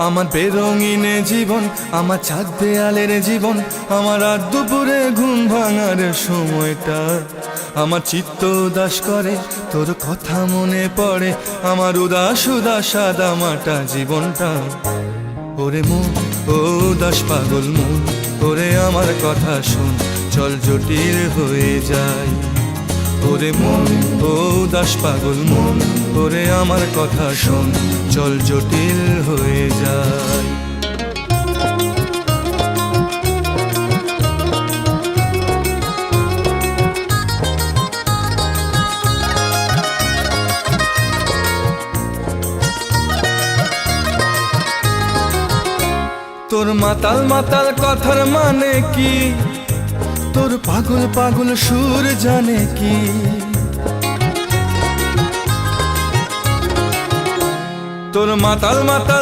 আমার বেরঙিনে জীবন, আমার ছাদ দেয়ালের জীবন, আমার রাত দুপুরে ঘুম ভাঙার সময়টা। আমার চিত্ত উদাস করে, তোর কথা মনে পড়ে, আমার উদাস উদাস সাদা মাটা জীবনটা। ওরে মন, ও উদাস পাগল মন, ওরে আমার কথা শোন, চল জটিল হয়ে যায়। ওরে মন, ও উদাস পাগল মন, ওরে আমার কথা শোন, চল জটিল হয়ে যায়। তোর মাতাল মাতাল কথার মানে কি, তোর পাগল পাগল সুর জানে কি? তোর মাতাল মাতাল